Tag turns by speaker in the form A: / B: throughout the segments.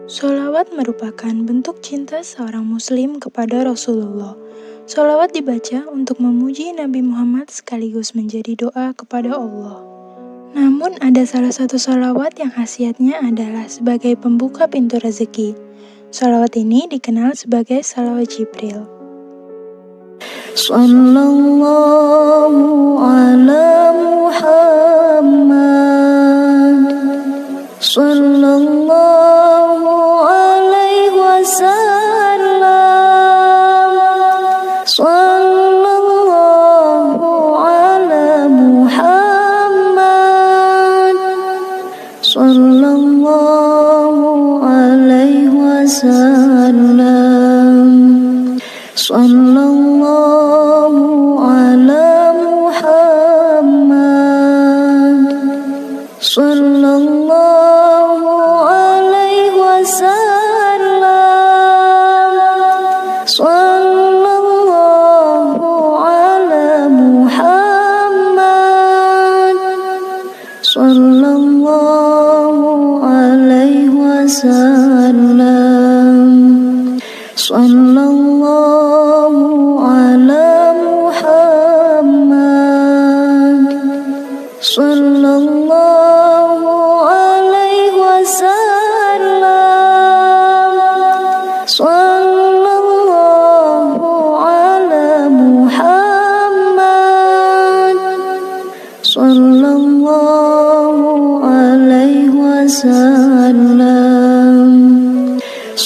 A: Sholawat merupakan bentuk cinta seorang muslim kepada Rasulullah. Sholawat dibaca untuk memuji Nabi Muhammad sekaligus menjadi doa kepada Allah. Namun ada salah satu sholawat yang khasiatnya adalah sebagai pembuka pintu rezeki. Sholawat ini dikenal sebagai sholawat Jibril.
B: Sallallahu ala Muhammad, sallallahu alaihi wasallam, sallallahu ala Muhammad, sallallahu alaihi wasallam, sallallahu ala Muhammad, sallallahu alaihi wasallam, sallallahu ala Muhammad, sallallahu alaihi wasallam, sallallahu ala Muhammad, sallallahu alaihi wasallam, sallallahu ala Muhammad, sallallahu alaihi wasallam, sallallahu ala Muhammad, sallallahu alaihi wasallam,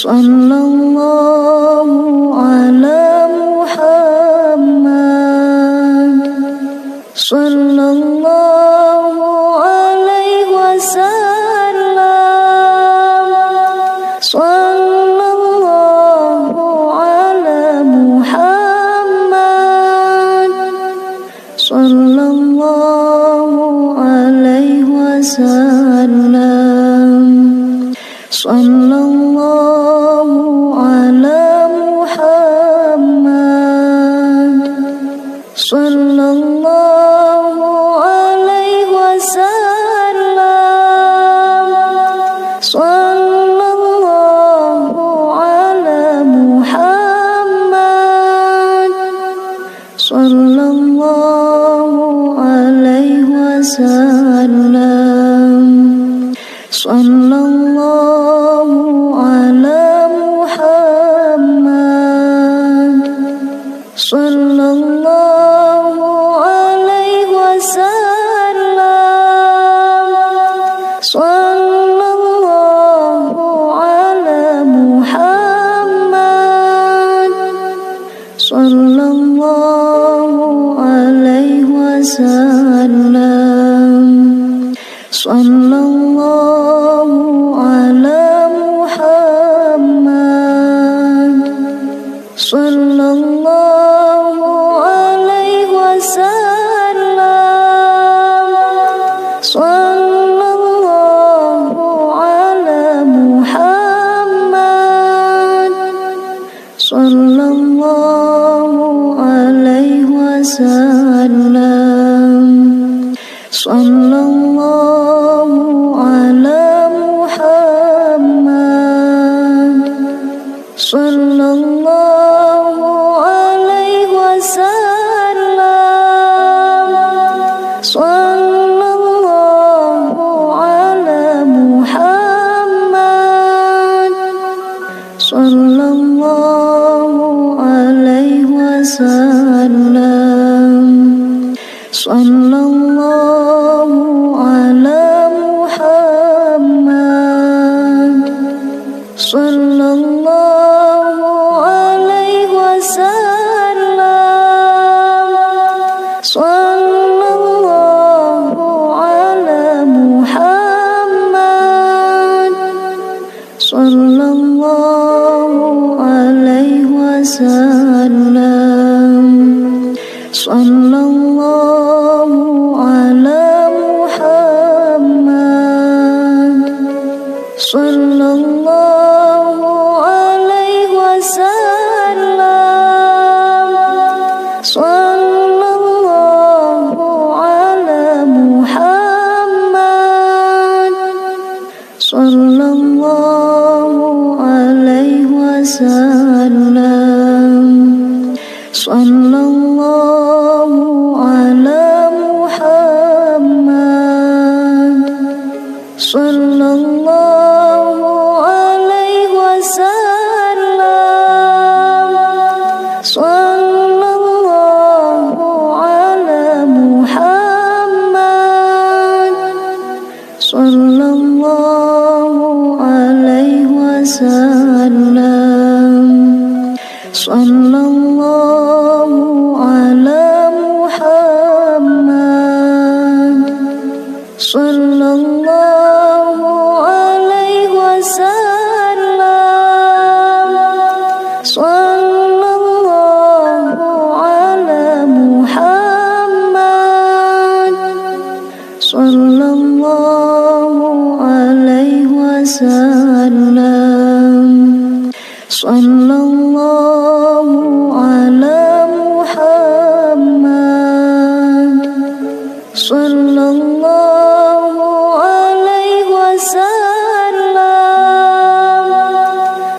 B: sallallahu ala Muhammad, sallallahu alaihi wasallam, sallallahu ala Muhammad, sallallahu alaihi wasallam, sallallahu ala Muhammad, sallallahu alaihi wasallam, sallallahu ala Muhammad, sallallahu alaihi wasallam, sallallahu ala Muhammad, sallallahu alaihi wasallam, sallallahu ala Muhammad, sallallahu alaihi wasallam, sallallahu ala Muhammad, sallallahu alaihi wasallam, sallallahu ala Muhammad, sallallahu alaihi wasallam, sallallahu ala Muhammad, sallallahu alaihi wasallam, sallallahu ala Muhammad, sallallahu alaihi wasallam, sallallahu ala Muhammad, sallallahu alaihi wasallam, sallallahu ala Muhammad, sallallahu alaihi wasallam, sallallahu ala Muhammad, sallallahu wasallam. Sallallahu ala Muhammad, sallallahu alaihi wasallam. Sallallahu ala Muhammad, sallallahu alaihi wasallam. Sallallahu ala Muhammad, sallallahu alaihi wasallam. Sallallahu ala Muhammad, sallallahu alaihi wasallam. Sallallahu ala Muhammad, sallallahu alaihi wasallam.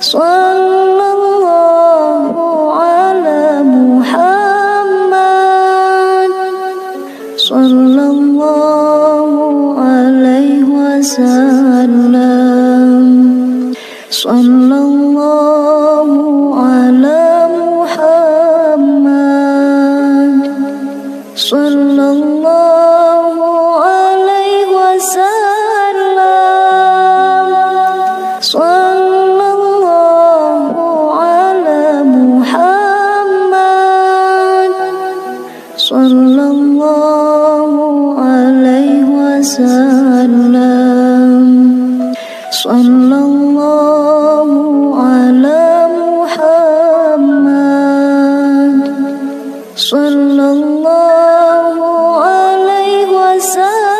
B: Sallallahu ala Muhammad, sallallahu alaihi wasallam. Sallallahu ala Muhammad, sallallahu alaihi wasallam. Sallallahu ala Muhammad, sallallahu alaihi wasallam. Sallallahu ala Muhammad, sallallahu alaihi wasallam. Sallallahu ala Muhammad, sallallahu alaihi wasallam.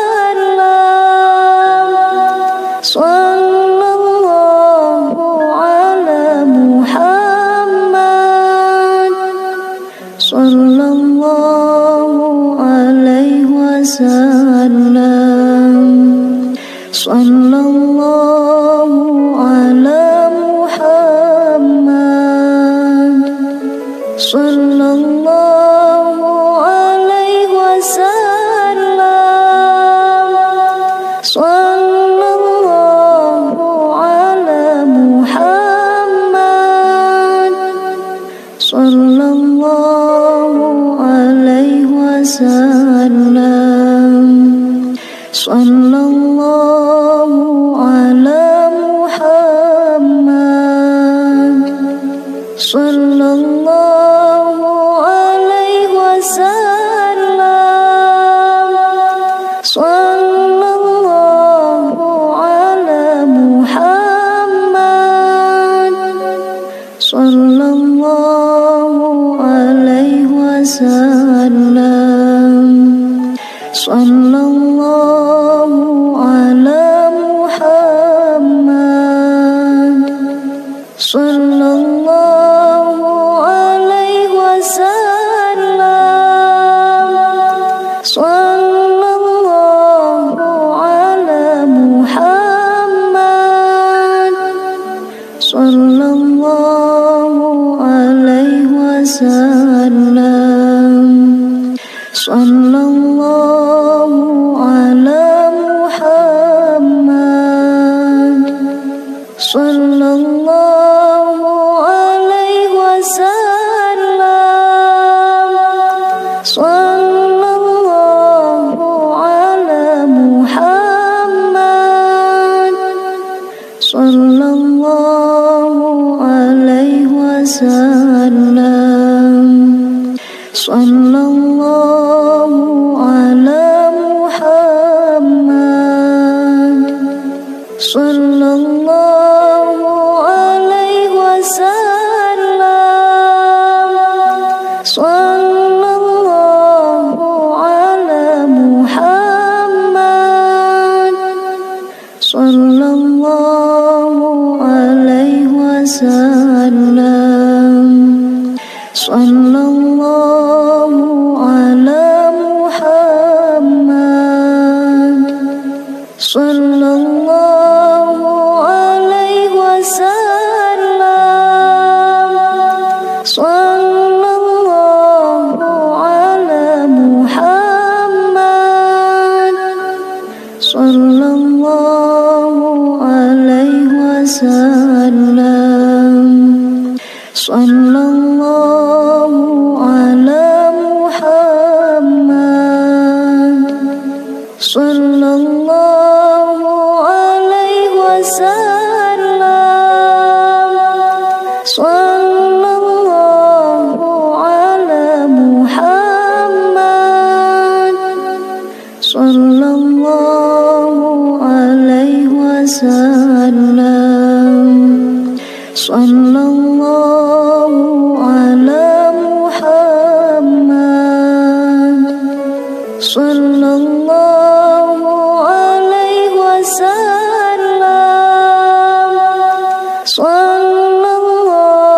B: Sallallahu ala Muhammad, sallallahu alaihi wasallam. Sallallahu ala Muhammad, sallallahu alaihi wasallam. Sallallahu ala Muhammad, sallallahu alaihi wasallam. Sallallahu ala Muhammad, sallallahu alaihi wasallam. Sallallahu ala Muhammad, sallallahu alaihi wasallam. Sallallahu ala Muhammad, sallallahu alaihi wasallam. Sallallahu ala Muhammad, sallallahu alaihi wasallam. Sallallahu ala Muhammad, sallallahu alaihi wasallam. Sallallahu ala Muhammad, sallallahu alaihi wasallam. Sallallahu ala Muhammad, sallallahu alaihi wasallam. Sallallahu ala Muhammad, sallallahu alaihi wasallam. wasallam. Sallallahu ala Muhammad, sallallahu alaihi wasallam. Sallallahu ala Muhammad, sallallahu alaihi wasallam. Sallallahu ala Muhammad, sallallahu alaihi wasallam. Sallallahu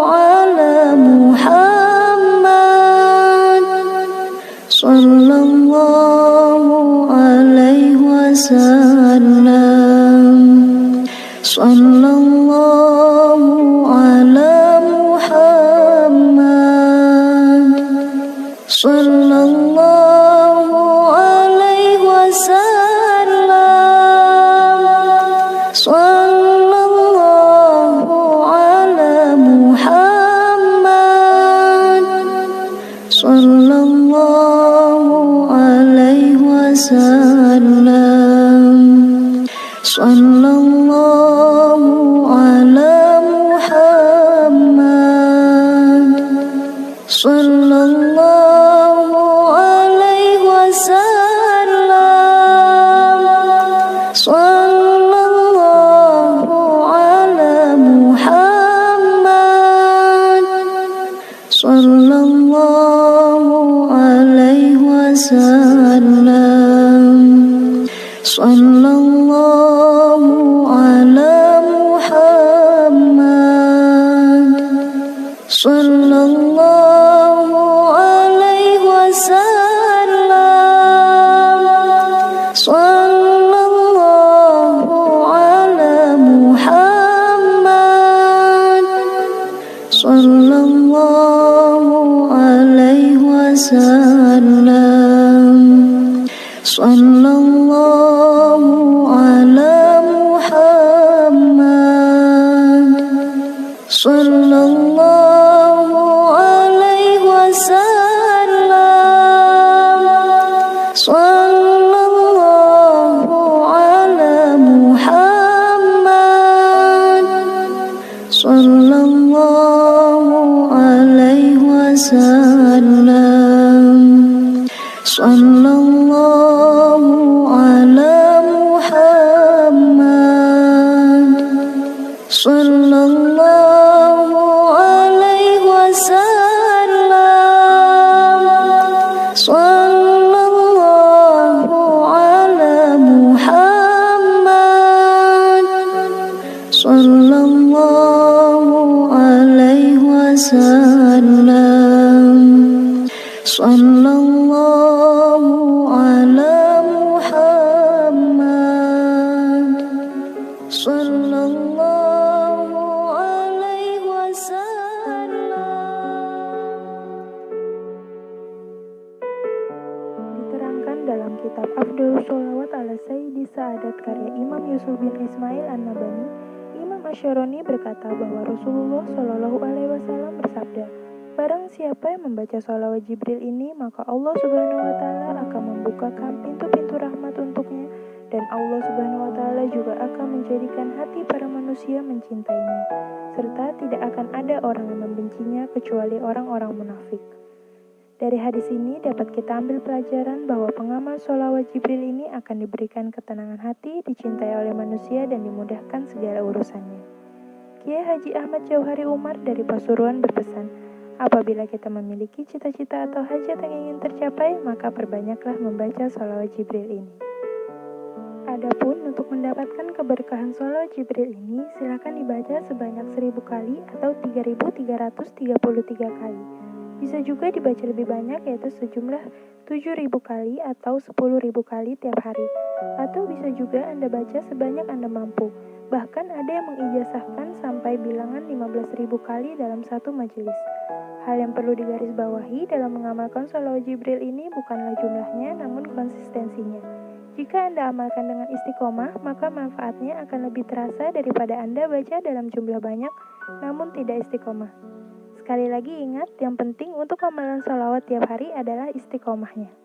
B: ala Muhammad, sallallahu alaihi wasallam. Sallallahu ala Muhammad, sallallahu alaihi wasallam. Sallallahu ala Muhammad, sallallahu alaihi wasallam. Sallallahu ala Muhammad, sallallahu alaihi wasallam. Sallallahu ala Muhammad, sallallahu alaihi wasallam. Sallallahu ala Muhammad, sallallahu alaihi wasallam. Sallallahu ala Muhammad, sallallahu alaihi wasallam. Sallallahu ala Muhammad, sallallahu alaihi wasallam. Sallallahu ala Muhammad, sallallahu alaihi wasallam. Sallallahu ala Muhammad, sallallahu alaihi wasallam. Sallallahu ala Muhammad, sallallahu alaihi wasallam. Sallallahu ala Muhammad, sallallahu alaihi wasallam.
A: Diterangkan dalam kitab Afdhalus Sholawat ala Sayyidi Sa'adat karya Imam Yusuf bin Ismail An-Nabani, Imam Asy'arani berkata bahwa Rasulullah Shallallahu alaihi wasallam bersabda, "Barang siapa yang membaca sholawat Jibril ini, maka Allah Subhanahu wa taala akan membukakan pintu-pintu rahmat untuknya, dan Allah Subhanahu wa taala juga akan menjadikan hati para manusia mencintainya, serta tidak akan ada orang yang membencinya kecuali orang-orang munafik." Dari hadis ini dapat kita ambil pelajaran bahwa pengamal sholawat Jibril ini akan diberikan ketenangan hati, dicintai oleh manusia, dan dimudahkan segala urusannya. Kiai Haji Ahmad Jauhari Umar dari Pasuruan berpesan, apabila kita memiliki cita-cita atau hajat yang ingin tercapai, maka perbanyaklah membaca sholawat Jibril ini. Adapun untuk mendapatkan keberkahan sholawat Jibril ini, silakan dibaca sebanyak 1000 kali atau 3333 kali. Bisa juga dibaca lebih banyak, yaitu sejumlah 7.000 kali atau 10.000 kali tiap hari. Atau bisa juga Anda baca sebanyak Anda mampu. Bahkan ada yang mengijazahkan sampai bilangan 15.000 kali dalam satu majelis. Hal yang perlu digarisbawahi dalam mengamalkan sholawat Jibril ini bukanlah jumlahnya, namun konsistensinya. Jika Anda amalkan dengan istiqomah, maka manfaatnya akan lebih terasa daripada Anda baca dalam jumlah banyak, namun tidak istiqomah. Sekali lagi ingat, yang penting untuk amalan sholawat tiap hari adalah istiqomahnya.